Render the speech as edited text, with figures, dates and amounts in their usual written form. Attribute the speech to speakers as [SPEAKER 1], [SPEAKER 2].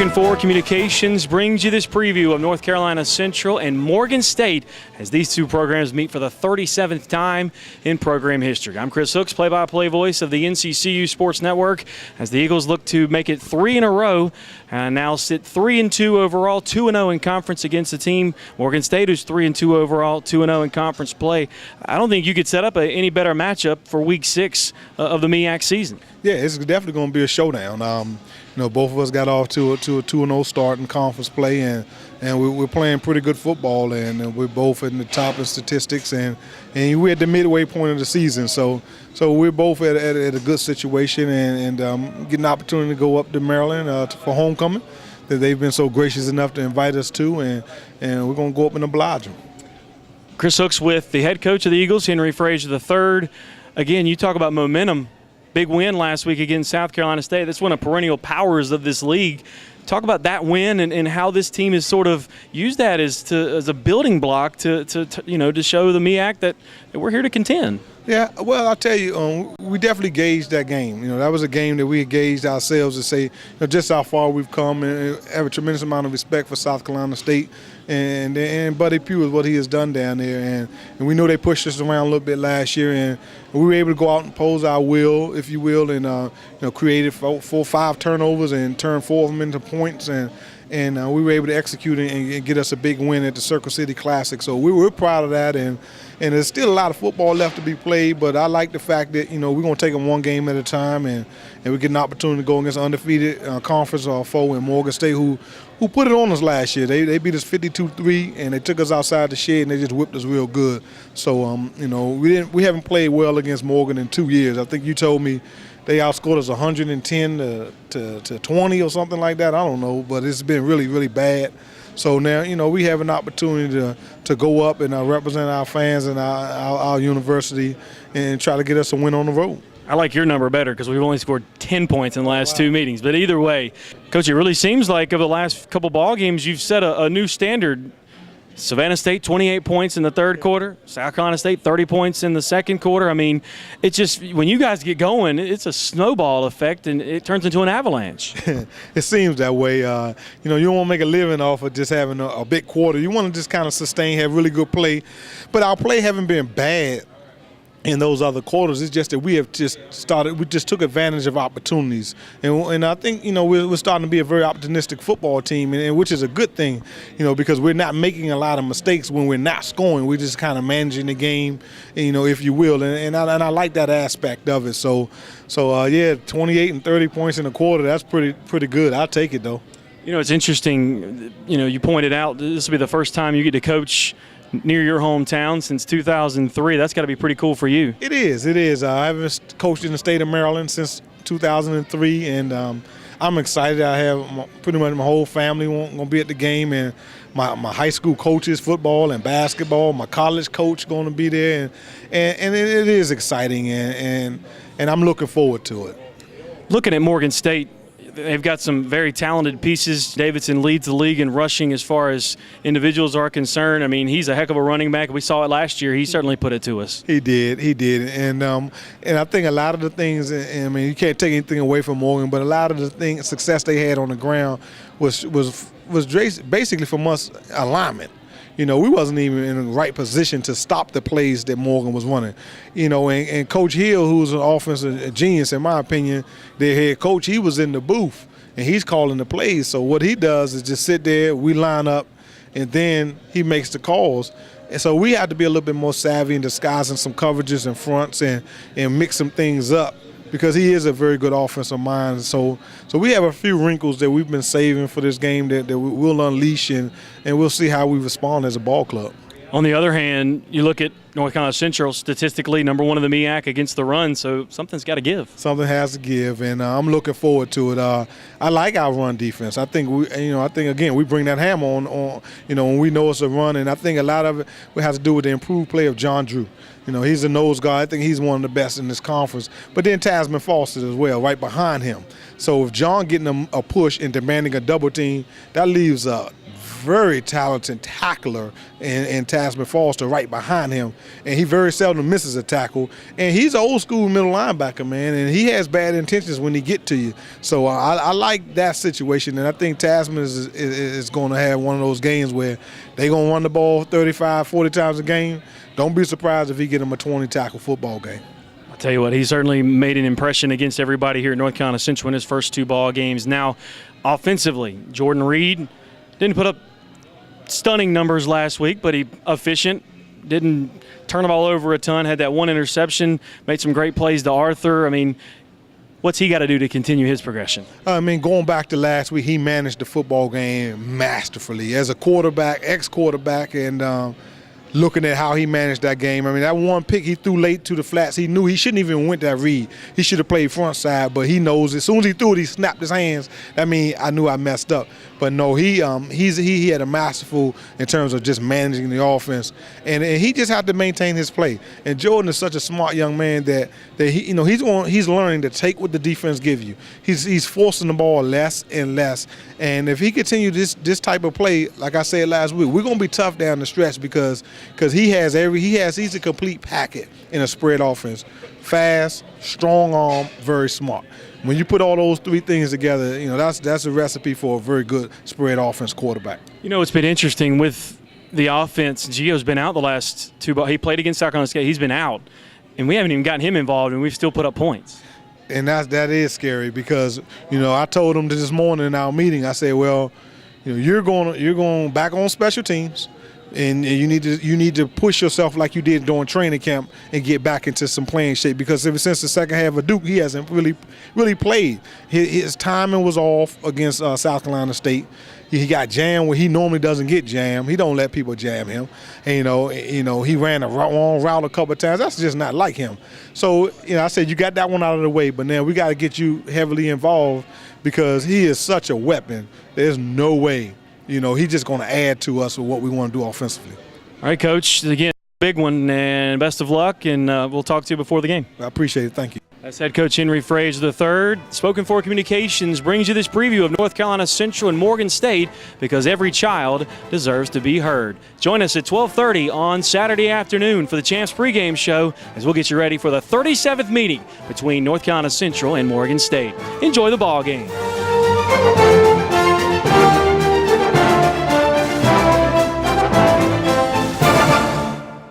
[SPEAKER 1] Spoken For Communications brings you this preview of North Carolina Central and Morgan State as these two programs meet for the 37th time in program history. I'm Chris Hooks, play-by-play voice of the NCCU Sports Network, as the Eagles look to make it 3 in a row and now sit 3-2 overall, 2-0 in conference against the team, Morgan State, who's 3-2 overall, 2-0 in conference play. I don't think you could set up any better matchup for Week 6 of the MEAC season.
[SPEAKER 2] Yeah, it's definitely going to be a showdown. Both of us got off to a 2-0 start in conference play, and we're playing pretty good football, and we're both in the top in statistics, and we're at the midway point of the season. So we're both at a good situation, and getting an opportunity to go up to Maryland for homecoming that they've been so gracious enough to invite us to, and we're going to go up and oblige them.
[SPEAKER 1] Chris Hooks with the head coach of the Eagles, Henry Frazier III. Again, you talk about momentum. Big win last week against South Carolina State. That's one of perennial powers of this league. Talk about that win and how this team has sort of used that as a building block to show the MEAC that we're here to contend.
[SPEAKER 2] Yeah, well, I'll tell you, we definitely gauged that game. That was a game that we had gauged ourselves to say just how far we've come, and have a tremendous amount of respect for South Carolina State and Buddy Pugh, what he has done down there. And we know they pushed us around a little bit last year, and we were able to go out and impose our will, if you will, and created 4 or 5 turnovers and turned 4 of them into points, and we were able to execute and get us a big win at the Circle City Classic. So we were proud of that, and there's still a lot of football left to be played, but I like the fact that, we're going to take them one game at a time, and we get an opportunity to go against an undefeated conference foe in Morgan State, who put it on us last year. They beat us 52-3, and they took us outside the shed, and they just whipped us real good. So, we haven't played well against Morgan in 2 years. I think you told me they outscored us 110 to 20 or something like that. I don't know, but it's been really, really bad. So now, we have an opportunity to go up and represent our fans and our university and try to get us a win on the road.
[SPEAKER 1] I like your number better because we've only scored 10 points in the last 2 meetings. But either way, Coach, it really seems like over the last couple ball games you've set a new standard. Savannah State, 28 points in the third quarter. South Carolina State, 30 points in the second quarter. I mean, it's just when you guys get going, it's a snowball effect, and it turns into an avalanche.
[SPEAKER 2] It seems that way. You don't want to make a living off of just having a big quarter. You want to just kind of sustain, have really good play. But our play haven't been bad in those other quarters. It's just that we just took advantage of opportunities, and I think we're starting to be a very opportunistic football team, and which is a good thing, because we're not making a lot of mistakes when we're not scoring. We're just kind of managing the game, if you will, and I like that aspect of it. So 28 and 30 points in a quarter, that's pretty good. I'll take it though.
[SPEAKER 1] It's interesting. You pointed out this will be the first time you get to coach near your hometown since 2003. That's got to be pretty cool for you. It
[SPEAKER 2] is. I haven't coached in the state of Maryland since 2003, and I'm excited. I have pretty much my whole family going to be at the game, and my high school coaches, football and basketball, my college coach going to be there, and it is exciting, and I'm looking forward to it.
[SPEAKER 1] Looking at Morgan State, they've got some very talented pieces. Davidson leads the league in rushing as far as individuals are concerned. I mean, he's a heck of a running back. We saw it last year. He certainly put it to us.
[SPEAKER 2] He did. And I think a lot of the things, I mean, you can't take anything away from Morgan, but a lot of the success they had on the ground was basically from us alignment. We wasn't even in the right position to stop the plays that Morgan was running. And Coach Hill, who's an offensive genius, in my opinion, their head coach, he was in the booth, and he's calling the plays. So what he does is just sit there, we line up, and then he makes the calls. And so we have to be a little bit more savvy in disguising some coverages and fronts and mix some things up, because he is a very good offensive mind. So we have a few wrinkles that we've been saving for this game that we'll unleash, and we'll see how we respond as a ball club.
[SPEAKER 1] On the other hand, you look at North Carolina Central, statistically number 1 in the MEAC against the run, so something's got to give.
[SPEAKER 2] Something has to give, and I'm looking forward to it. I like our run defense. I think again we bring that hammer on when we know it's a run, and I think a lot of it has to do with the improved play of John Drew. He's a nose guard. I think he's one of the best in this conference. But then Tasman Foster as well, right behind him. So if John getting a push and demanding a double team, that leaves a very talented tackler in Tasman Foster right behind him, and he very seldom misses a tackle. And he's an old school middle linebacker, man, and he has bad intentions when he get to you. So I like that situation, and I think Tasman is going to have one of those games where they're going to run the ball 35, 40 times a game. Don't be surprised if he get him a 20-tackle football game.
[SPEAKER 1] I'll tell you what, he certainly made an impression against everybody here at North Carolina Central in his first 2 ball games. Now, offensively, Jordan Reed didn't put up stunning numbers last week, but he efficient, didn't turn the ball over a ton, had that 1 interception, made some great plays to Arthur. I mean, what's he got to do to continue his progression?
[SPEAKER 2] I mean, going back to last week, he managed the football game masterfully as a quarterback, ex-quarterback, and looking at how he managed that game. I mean, that one pick he threw late to the flats, he knew he shouldn't even went that read. He should have played front side, but he knows as soon as he threw it, he snapped his hands. I mean, I knew I messed up. But no, he had a masterful in terms of just managing the offense, and he just had to maintain his play. And Jordan is such a smart young man that he, he's learning to take what the defense gives you. He's forcing the ball less and less. And if he continues this type of play, like I said last week, we're gonna be tough down the stretch because he's a complete packet in a spread offense. Fast, strong arm, very smart. When you put all those 3 things together, that's a recipe for a very good spread offense quarterback.
[SPEAKER 1] It's been interesting with the offense. Gio's been out the last 2 balls. He played against South Carolina State. He's been out, and we haven't even gotten him involved, and we've still put up points.
[SPEAKER 2] And that is scary because I told him this morning in our meeting. I said, well, you're going back on special teams. And you need to push yourself like you did during training camp and get back into some playing shape, because ever since the second half of Duke, he hasn't really played. His timing was off against South Carolina State. He got jammed where he normally doesn't get jammed. He don't let people jam him. And, he ran a wrong route a couple of times. That's just not like him. So, I said, you got that one out of the way, but now we got to get you heavily involved because he is such a weapon. There's no way. He's just going to add to us with what we want to do offensively.
[SPEAKER 1] All right, Coach. Again, big one, and best of luck, and we'll talk to you before the game.
[SPEAKER 2] I appreciate it. Thank you.
[SPEAKER 1] That's head coach Henry Frazier III. Spoken For Communications brings you this preview of North Carolina Central and Morgan State, because every child deserves to be heard. Join us at 12:30 on Saturday afternoon for the Champps Pregame Show, as we'll get you ready for the 37th meeting between North Carolina Central and Morgan State. Enjoy the ball game.